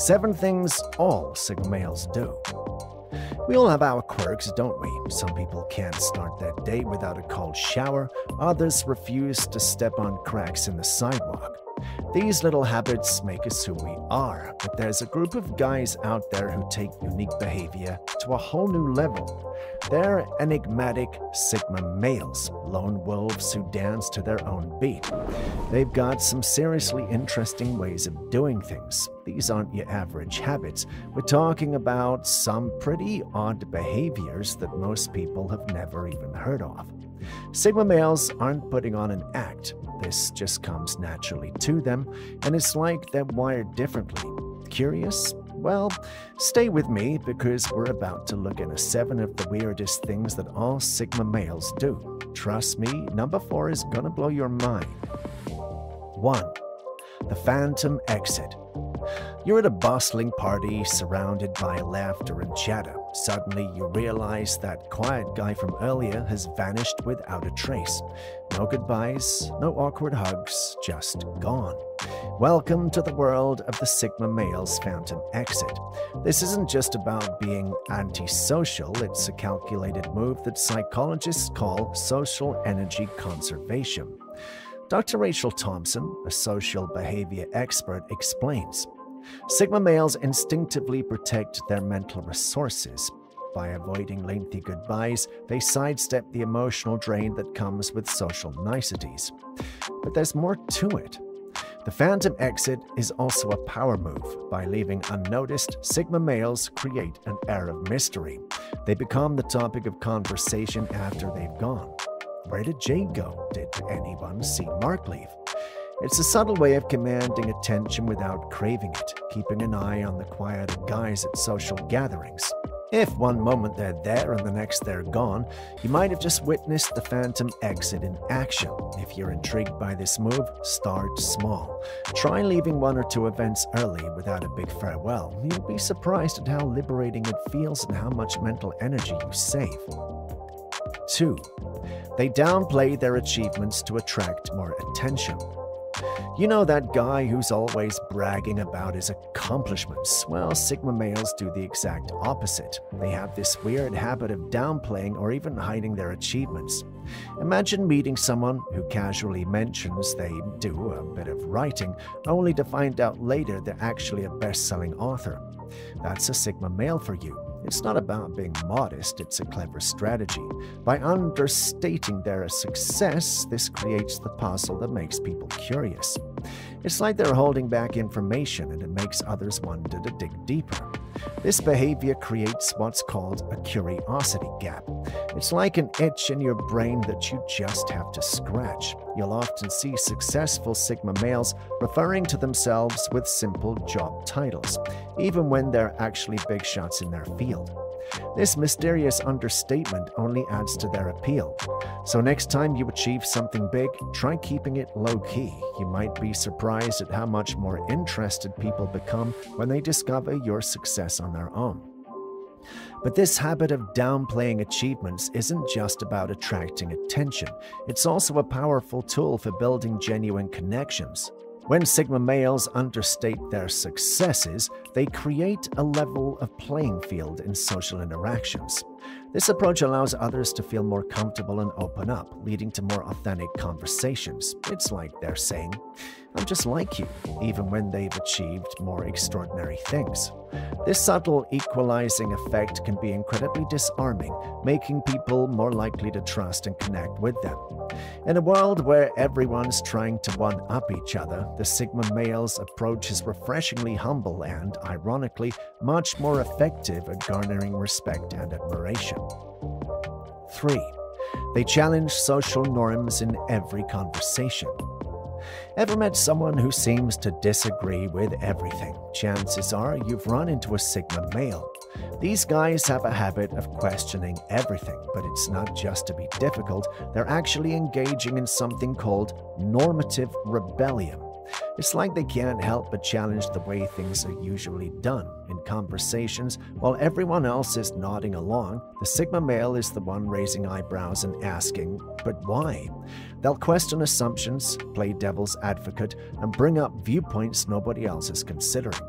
7 things all Sigma males do. We all have our quirks, don't we? Some people can't start their day without a cold shower, others refuse to step on cracks in the sidewalk. These little habits make us who we are, but there's a group of guys out there who take unique behavior to a whole new level. They're enigmatic Sigma males, lone wolves who dance to their own beat. They've got some seriously interesting ways of doing things. These aren't your average habits. We're talking about some pretty odd behaviors that most people have never even heard of. Sigma males aren't putting on an act. This just comes naturally to them, and it's like they're wired differently. Curious? Well, stay with me because we're about to look into 7 of the weirdest things that all Sigma males do. Trust me, number 4 is gonna blow your mind. 1. The phantom exit. You're at a bustling party surrounded by laughter and chatter. Suddenly, you realize that quiet guy from earlier has vanished without a trace. No goodbyes, no awkward hugs, just gone. Welcome to the world of the Sigma male's phantom exit. This isn't just about being antisocial, it's a calculated move that psychologists call social energy conservation. Dr. Rachel Thompson, a social behavior expert, explains, Sigma males instinctively protect their mental resources. By avoiding lengthy goodbyes, they sidestep the emotional drain that comes with social niceties. But there's more to it. The phantom exit is also a power move. By leaving unnoticed, Sigma males create an air of mystery. They become the topic of conversation after they've gone. Where did Jade go? Did anyone see Mark leave? It's a subtle way of commanding attention without craving it, keeping an eye on the quieter guys at social gatherings. If one moment they're there and the next they're gone, you might have just witnessed the phantom exit in action. If you're intrigued by this move, start small. Try leaving 1 or 2 events early without a big farewell. You'll be surprised at how liberating it feels and how much mental energy you save. 2. They downplay their achievements to attract more attention. You know that guy who's always bragging about his accomplishments? Well, Sigma males do the exact opposite. They have this weird habit of downplaying or even hiding their achievements. Imagine meeting someone who casually mentions they do a bit of writing, only to find out later they're actually a best-selling author. That's a Sigma male for you. It's not about being modest, it's a clever strategy. By understating their success, this creates the puzzle that makes people curious. It's like they're holding back information and it makes others wonder to dig deeper. This behavior creates what's called a curiosity gap. It's like an itch in your brain that you just have to scratch. You'll often see successful Sigma males referring to themselves with simple job titles, even when they're actually big shots in their field. This mysterious understatement only adds to their appeal. So next time you achieve something big, try keeping it low-key. You might be surprised at how much more interested people become when they discover your success on their own. But this habit of downplaying achievements isn't just about attracting attention. It's also a powerful tool for building genuine connections. When Sigma males understate their successes, they create a level of playing field in social interactions. This approach allows others to feel more comfortable and open up, leading to more authentic conversations. It's like they're saying, "I'm just like you," even when they've achieved more extraordinary things. This subtle equalizing effect can be incredibly disarming, making people more likely to trust and connect with them. In a world where everyone's trying to one-up each other, the Sigma male's approach is refreshingly humble and, ironically, much more effective at garnering respect and admiration. 3. They challenge social norms in every conversation. Ever met someone who seems to disagree with everything? Chances are you've run into a Sigma male. These guys have a habit of questioning everything, but it's not just to be difficult, they're actually engaging in something called normative rebellion. It's like they can't help but challenge the way things are usually done. In conversations, while everyone else is nodding along, the Sigma male is the one raising eyebrows and asking, "But why?" They'll question assumptions, play devil's advocate, and bring up viewpoints nobody else is considering.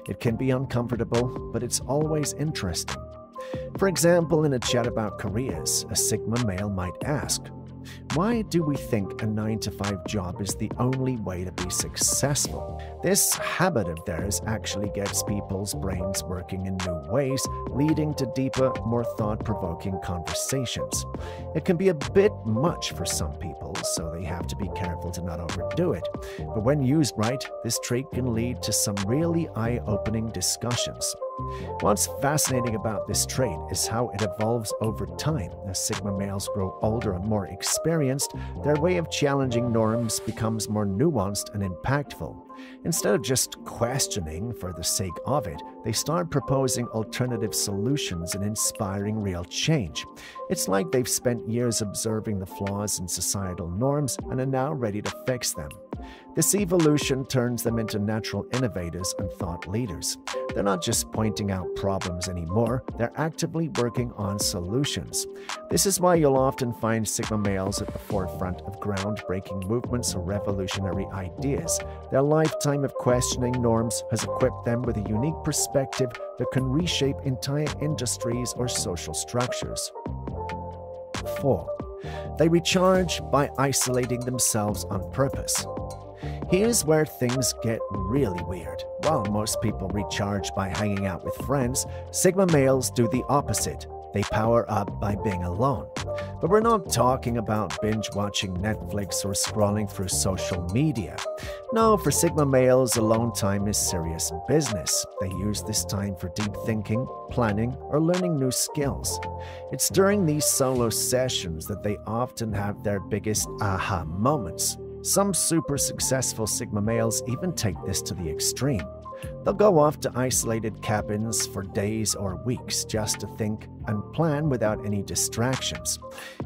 It can be uncomfortable, but it's always interesting. For example, in a chat about careers, a Sigma male might ask, "Why do we think a 9-to-5 job is the only way to be successful?" This habit of theirs actually gets people's brains working in new ways, leading to deeper, more thought-provoking conversations. It can be a bit much for some people, so they have to be careful to not overdo it. But when used right, this trait can lead to some really eye-opening discussions. What's fascinating about this trait is how it evolves over time. As Sigma males grow older and more experienced, their way of challenging norms becomes more nuanced and impactful. Instead of just questioning for the sake of it, they start proposing alternative solutions and inspiring real change. It's like they've spent years observing the flaws in societal norms and are now ready to fix them. This evolution turns them into natural innovators and thought leaders. They're not just pointing out problems anymore, they're actively working on solutions. This is why you'll often find Sigma males at the forefront of groundbreaking movements or revolutionary ideas. Their lifetime of questioning norms has equipped them with a unique perspective that can reshape entire industries or social structures. 4. They recharge by isolating themselves on purpose. Here's where things get really weird. While most people recharge by hanging out with friends, Sigma males do the opposite. They power up by being alone. But we're not talking about binge-watching Netflix or scrolling through social media. No, for Sigma males, alone time is serious business. They use this time for deep thinking, planning, or learning new skills. It's during these solo sessions that they often have their biggest aha moments. Some super successful Sigma males even take this to the extreme. They'll go off to isolated cabins for days or weeks just to think and plan without any distractions.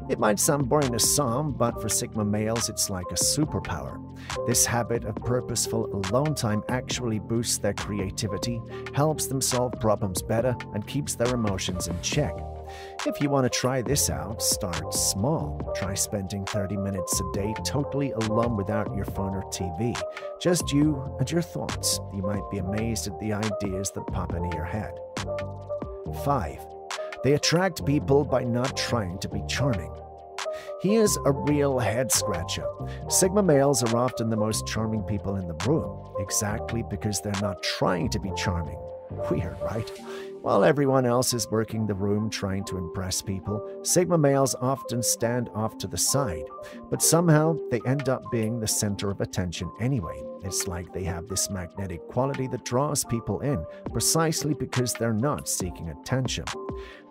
It might sound boring to some, but for Sigma males, it's like a superpower. This habit of purposeful alone time actually boosts their creativity, helps them solve problems better, and keeps their emotions in check. If you want to try this out, start small. Try spending 30 minutes a day totally alone without your phone or TV. Just you and your thoughts. You might be amazed at the ideas that pop into your head. 5. They attract people by not trying to be charming. Here's a real head-scratcher. Sigma males are often the most charming people in the room, exactly because they're not trying to be charming. Weird, right? While everyone else is working the room trying to impress people, Sigma males often stand off to the side, but somehow they end up being the center of attention anyway. It's like they have this magnetic quality that draws people in, precisely because they're not seeking attention.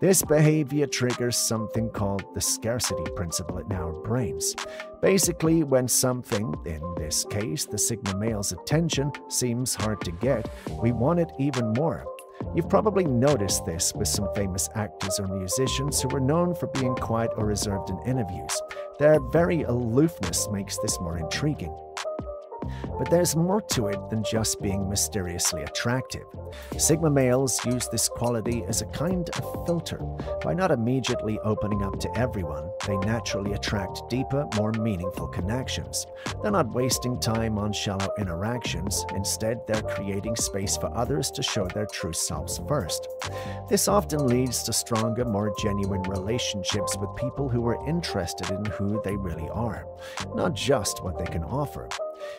This behavior triggers something called the scarcity principle in our brains. Basically, when something, in this case the Sigma male's attention, seems hard to get, we want it even more. You've probably noticed this with some famous actors or musicians who are known for being quiet or reserved in interviews. Their very aloofness makes this more intriguing. But there's more to it than just being mysteriously attractive. Sigma males use this quality as a kind of filter. By not immediately opening up to everyone, they naturally attract deeper, more meaningful connections. They're not wasting time on shallow interactions. Instead, they're creating space for others to show their true selves first. This often leads to stronger, more genuine relationships with people who are interested in who they really are, not just what they can offer.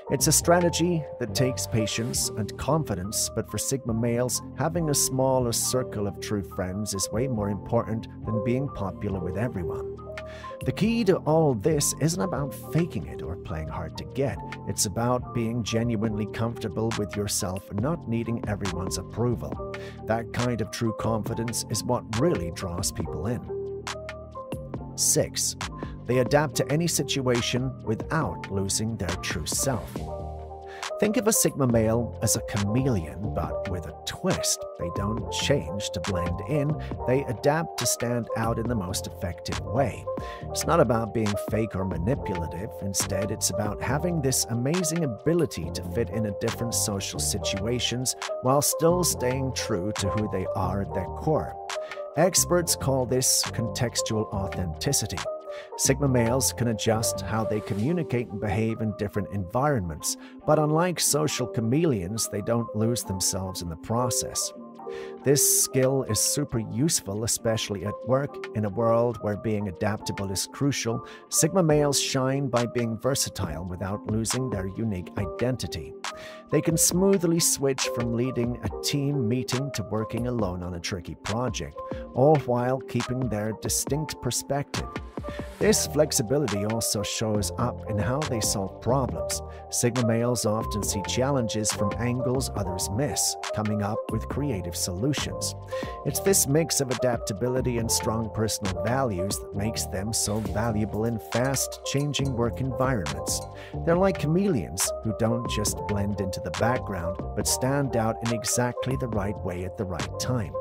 It's a strategy that takes patience and confidence, but for Sigma males, having a smaller circle of true friends is way more important than being popular with everyone. The key to all this isn't about faking it or playing hard to get. It's about being genuinely comfortable with yourself and not needing everyone's approval. That kind of true confidence is what really draws people in. 6. They adapt to any situation without losing their true self. Think of a Sigma male as a chameleon, but with a twist. They don't change to blend in, they adapt to stand out in the most effective way. It's not about being fake or manipulative. Instead, it's about having this amazing ability to fit in different social situations while still staying true to who they are at their core. Experts call this contextual authenticity. Sigma males can adjust how they communicate and behave in different environments, but unlike social chameleons, they don't lose themselves in the process. This skill is super useful, especially at work. In a world where being adaptable is crucial, Sigma males shine by being versatile without losing their unique identity. They can smoothly switch from leading a team meeting to working alone on a tricky project, all while keeping their distinct perspective. This flexibility also shows up in how they solve problems. Sigma males often see challenges from angles others miss, coming up with creative solutions. It's this mix of adaptability and strong personal values that makes them so valuable in fast-changing work environments. They're like chameleons who don't just blend into the background, but stand out in exactly the right way at the right time.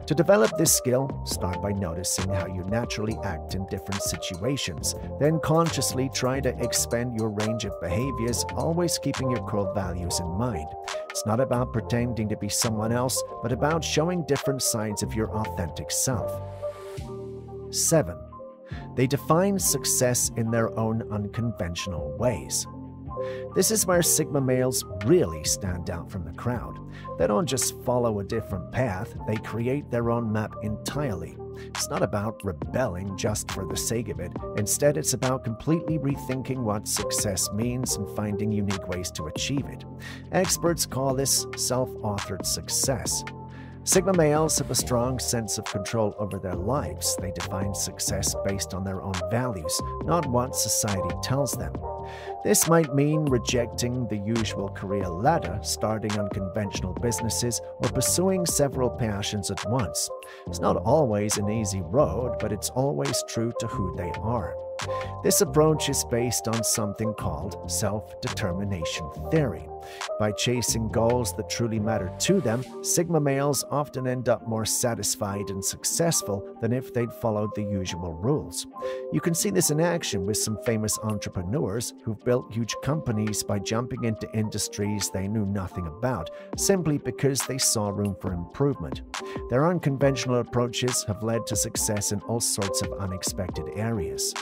To develop this skill, start by noticing how you naturally act in different situations. Then consciously try to expand your range of behaviors, always keeping your core values in mind. It's not about pretending to be someone else, but about showing different sides of your authentic self. 7. They define success in their own unconventional ways. This is where Sigma males really stand out from the crowd. They don't just follow a different path, they create their own map entirely. It's not about rebelling just for the sake of it. Instead, it's about completely rethinking what success means and finding unique ways to achieve it. Experts call this self-authored success. Sigma males have a strong sense of control over their lives. They define success based on their own values, not what society tells them. This might mean rejecting the usual career ladder, starting unconventional businesses, or pursuing several passions at once. It's not always an easy road, but it's always true to who they are. This approach is based on something called self-determination theory. By chasing goals that truly matter to them, Sigma males often end up more satisfied and successful than if they'd followed the usual rules. You can see this in action with some famous entrepreneurs who've built huge companies by jumping into industries they knew nothing about, simply because they saw room for improvement. Their unconventional approaches have led to success in all sorts of unexpected areas.